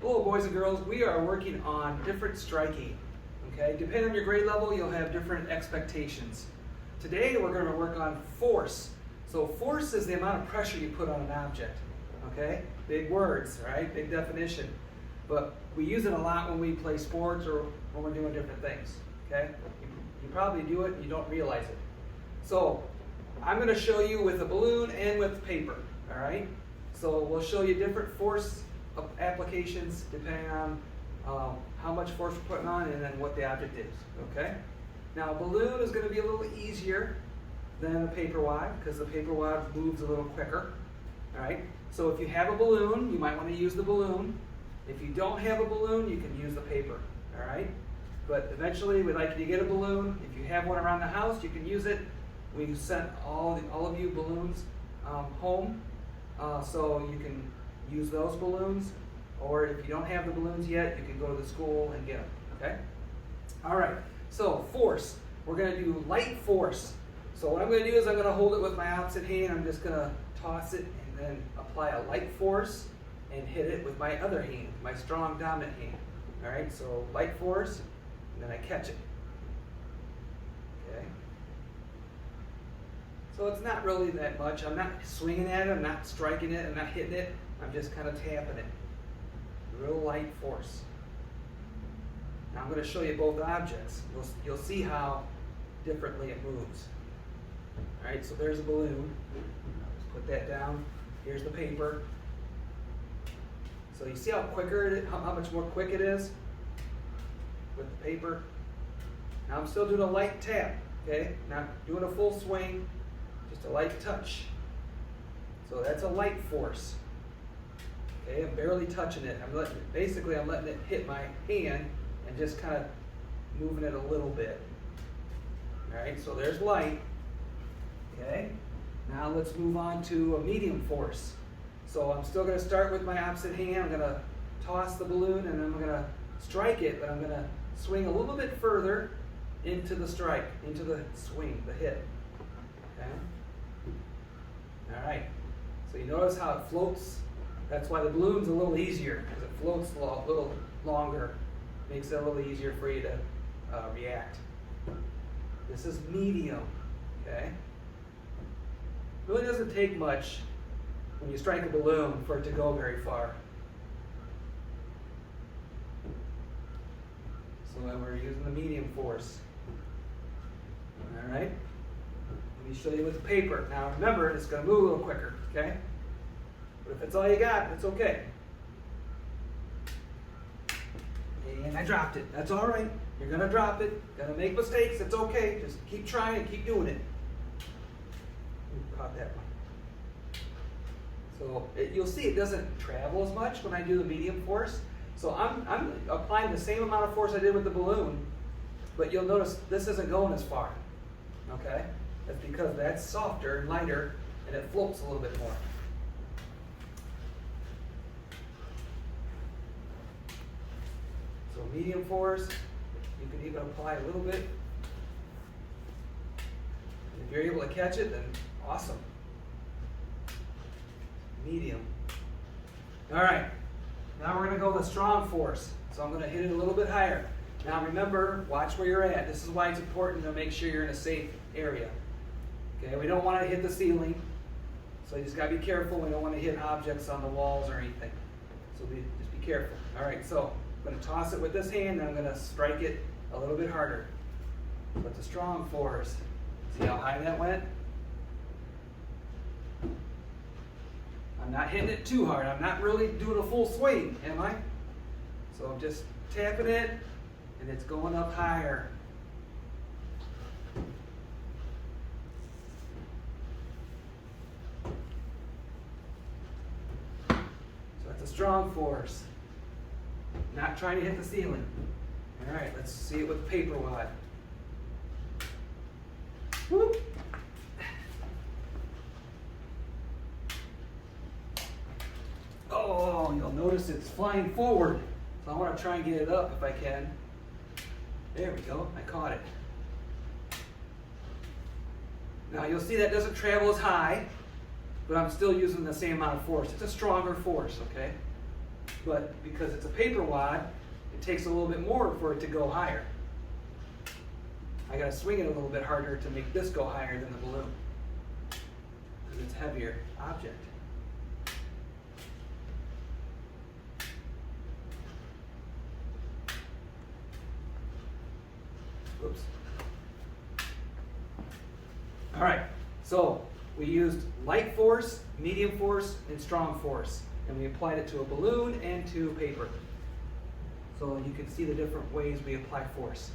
Hello boys and girls, we are working on different striking. Okay, depending on your grade level, you'll have different expectations. Today we're going to work on force. So force is the amount of pressure you put on an object. Okay, big words, right? Big definition. But we use it a lot when we play sports or when we're doing different things. Okay, you probably do it and you don't realize it. So I'm going to show you with a balloon and with paper. All right, so we'll show you different force applications depending on how much force we're putting on and then what the object is. Okay. Now a balloon is going to be a little easier than a paper wad because the paper wad moves a little quicker. All right. So if you have a balloon, you might want to use the balloon. If you don't have a balloon, you can use the paper. All right. But eventually, we'd like you to get a balloon. If you have one around the house, you can use it. We sent all of you balloons home, so you can use those balloons, or if you don't have the balloons yet, you can go to the school and get them, okay? All right, so force. We're gonna do light force. So what I'm gonna do is I'm gonna hold it with my opposite hand. I'm just gonna toss it and then apply a light force and hit it with my other hand, my strong dominant hand. All right, so light force, and then I catch it, okay? So it's not really that much. I'm not swinging at it, I'm not striking it, I'm not hitting it. I'm just kind of tapping it. Real light force. Now I'm going to show you both objects. You'll see how differently it moves. All right, so there's a balloon. I'll just put that down. Here's the paper. So you see how quicker it is, how much more quick it is with the paper. Now I'm still doing a light tap, okay? Not doing a full swing, just a light touch. So that's a light force. Okay, I'm barely touching it. I'm letting it hit my hand and just kind of moving it a little bit. All right, so there's light. Okay, now let's move on to a medium force. So I'm still going to start with my opposite hand. I'm going to toss the balloon and I'm going to strike it, but I'm going to swing a little bit further into the strike, into the swing, the hit. Okay. All right. So you notice how it floats. That's why the balloon's a little easier, because it floats a little longer. Makes it a little easier for you to react. This is medium, okay? Really doesn't take much when you strike a balloon for it to go very far. So then we're using the medium force. All right? Let me show you with the paper. Now remember, it's going to move a little quicker, okay? But if that's all you got, it's okay. And I dropped it. That's all right. You're going to drop it. Going to make mistakes. It's okay. Just keep trying and keep doing it. Ooh, caught that one. So you'll see it doesn't travel as much when I do the medium force. So I'm applying the same amount of force I did with the balloon, but you'll notice this isn't going as far. Okay? That's because that's softer and lighter, and it floats a little bit more. So medium force, you can even apply a little bit. If you're able to catch it, then awesome. Medium. All right, now we're going to go with strong force. So I'm going to hit it a little bit higher. Now remember, watch where you're at. This is why it's important to make sure you're in a safe area. Okay, we don't want to hit the ceiling, so you just got to be careful. We don't want to hit objects on the walls or anything. So just be careful. All right, so I'm going to toss it with this hand, and I'm going to strike it a little bit harder. But the strong force. See how high that went? I'm not hitting it too hard. I'm not really doing a full swing, am I? So I'm just tapping it, and it's going up higher. So that's a strong force. Not trying to hit the ceiling. All right, let's see it with the paper wad. Whoop. Oh, you'll notice it's flying forward. So I want to try and get it up if I can. There we go, I caught it. Now you'll see that doesn't travel as high, but I'm still using the same amount of force. It's a stronger force, okay? but because it's a paper wad, it takes a little bit more for it to go higher. I gotta swing it a little bit harder to make this go higher than the balloon, because it's a heavier object. Oops. All right, so we used light force, medium force, and strong force, and we applied it to a balloon and to paper. So you can see the different ways we apply force.